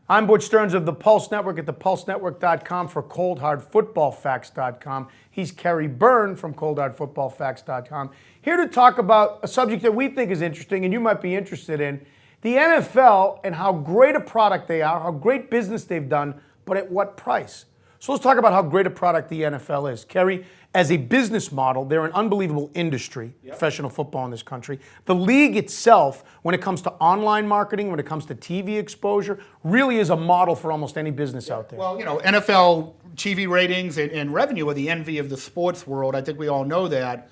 I'm Butch Stearns of the Pulse Network at thepulsenetwork.com for coldhardfootballfacts.com. He's Kerry Byrne from coldhardfootballfacts.com, here to talk about a subject that we think is interesting and you might be interested in, the NFL and how great a product they are, how great business they've done, but at what price? So let's talk about how great a product the NFL is. Kerry, as a business model, they're an unbelievable industry, professional football in this country. The league itself, when it comes to online marketing, when it comes to TV exposure, really is a model for almost any business out there. Well, NFL TV ratings and revenue are the envy of the sports world. I think we all know that.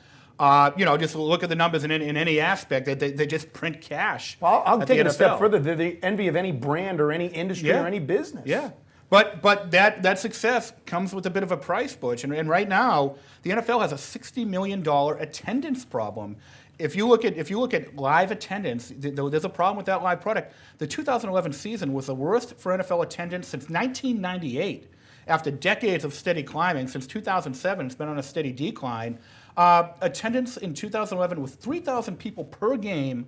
Just look at the numbers in any aspect. They just print cash. Well, I'll take it a step further. They're the envy of any brand or any industry or any business. Yeah. But that success comes with a bit of a price, Butch. And right now, the NFL has a $60 million attendance problem. If you look at live attendance, there's a problem with that live product. The 2011 season was the worst for NFL attendance since 1998. After decades of steady climbing, since 2007, it's been on a steady decline. Attendance in 2011 was 3,000 people per game,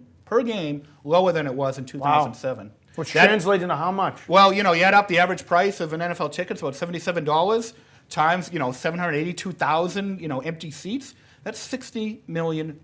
lower than it was in 2007. Wow. Which translates into how much? Well, you add up the average price of an NFL ticket, it's about $77 times, 782,000, empty seats. That's $60 million.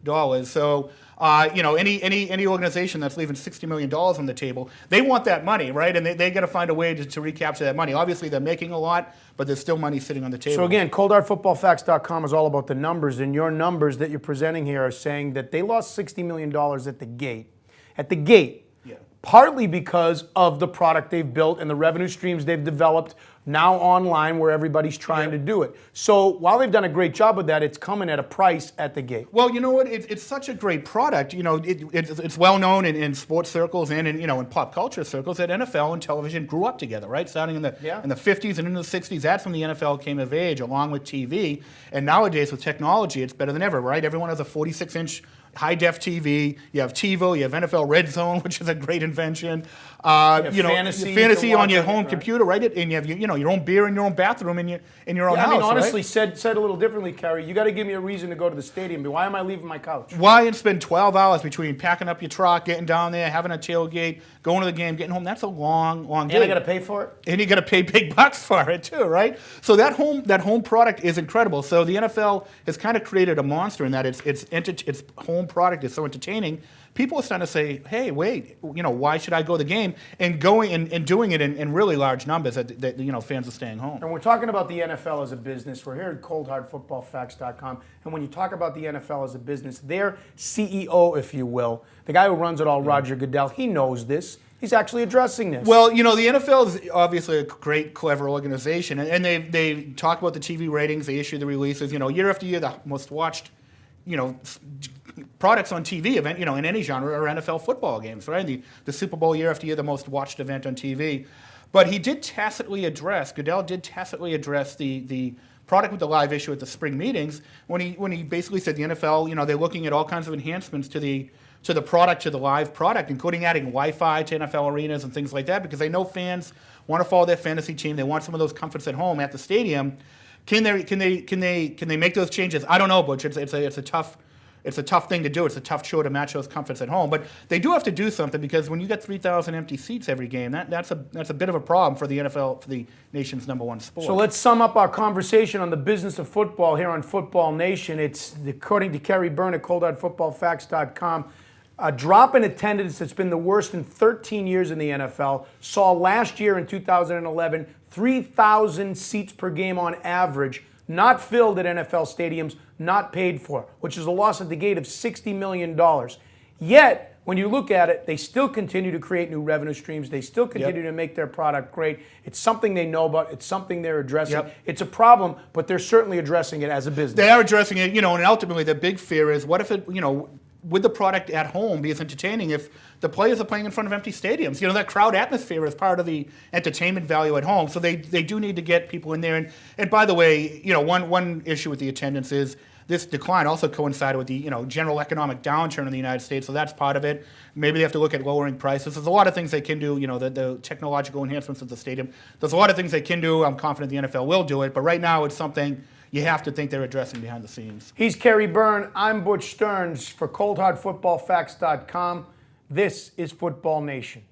So, any organization that's leaving $60 million on the table, they want that money, right? And they got to find a way to recapture that money. Obviously, they're making a lot, but there's still money sitting on the table. So again, coldhardfootballfacts.com is all about the numbers, and your numbers that you're presenting here are saying that they lost $60 million at the gate. At the gate. Yeah. Partly because of the product they've built and the revenue streams they've developed now online where everybody's trying to do it. So while they've done a great job with that, it's coming at a price at the gate. Well, you know what? It's such a great product. It's well known in sports circles and in pop culture circles that NFL and television grew up together, right? Starting in the 50s and into the 60s, that's when the NFL came of age, along with TV. And nowadays with technology, it's better than ever, right? Everyone has a 46-inch high-def TV. You have TiVo. You have NFL Red Zone, which is a great invention. Fantasy on your home computer, right? And you have your own beer in your own bathroom in your own house. I mean, honestly, right? said a little differently, Kerry. You got to give me a reason to go to the stadium. Why am I leaving my couch? Why spend 12 hours between packing up your truck, getting down there, having a tailgate, going to the game, getting home? That's a long day. And I got to pay for it. And you got to pay big bucks for it too, right? So that home product is incredible. So the NFL has kind of created a monster in that its home product is so entertaining. People are starting to say, hey, wait, why should I go to the game? And going and doing it in really large numbers that fans are staying home. And we're talking about the NFL as a business. We're here at coldhardfootballfacts.com. And when you talk about the NFL as a business, their CEO, if you will, the guy who runs it all, Roger Goodell, he knows this. He's actually addressing this. Well, the NFL is obviously a great, clever organization. And they talk about the TV ratings. They issue the releases. Year after year, the most watched products on TV event, in any genre are NFL football games, right? The Super Bowl year after year, the most watched event on TV. But Goodell did tacitly address the product with the live issue at the spring meetings when he basically said the NFL, they're looking at all kinds of enhancements to the product, to the live product, including adding Wi-Fi to NFL arenas and things like that, because they know fans want to follow their fantasy team. They want some of those comforts at home at the stadium. Can they make those changes? I don't know, Butch. It's a tough thing to do. It's a tough chore to match those comforts at home. But they do have to do something, because when you get 3,000 empty seats every game, that's a bit of a problem for the NFL, for the nation's #1 sport. So let's sum up our conversation on the business of football here on Football Nation. It's, according to Kerry Byrne at coldhardfootballfacts.com, a drop in attendance that's been the worst in 13 years in the NFL. Saw last year in 2011, 3,000 seats per game on average, not filled at NFL stadiums, not paid for, which is a loss at the gate of $60 million. Yet, when you look at it, they still continue to create new revenue streams. They still continue to make their product great. It's something they know about. It's something they're addressing. It's a problem, but they're certainly addressing it as a business. They are addressing it, and ultimately the big fear is, what if it, would the product at home be as entertaining if the players are playing in front of empty stadiums? That crowd atmosphere is part of the entertainment value at home. So they do need to get people in there. And by the way, one issue with the attendance is this decline also coincided with the general economic downturn in the United States. So that's part of it. Maybe they have to look at lowering prices. There's a lot of things they can do. The technological enhancements of the stadium. There's a lot of things they can do. I'm confident the NFL will do it. But right now, it's something you have to think they're addressing behind the scenes. He's Kerry Byrne. I'm Butch Stearns for coldhardfootballfacts.com. This is Football Nation.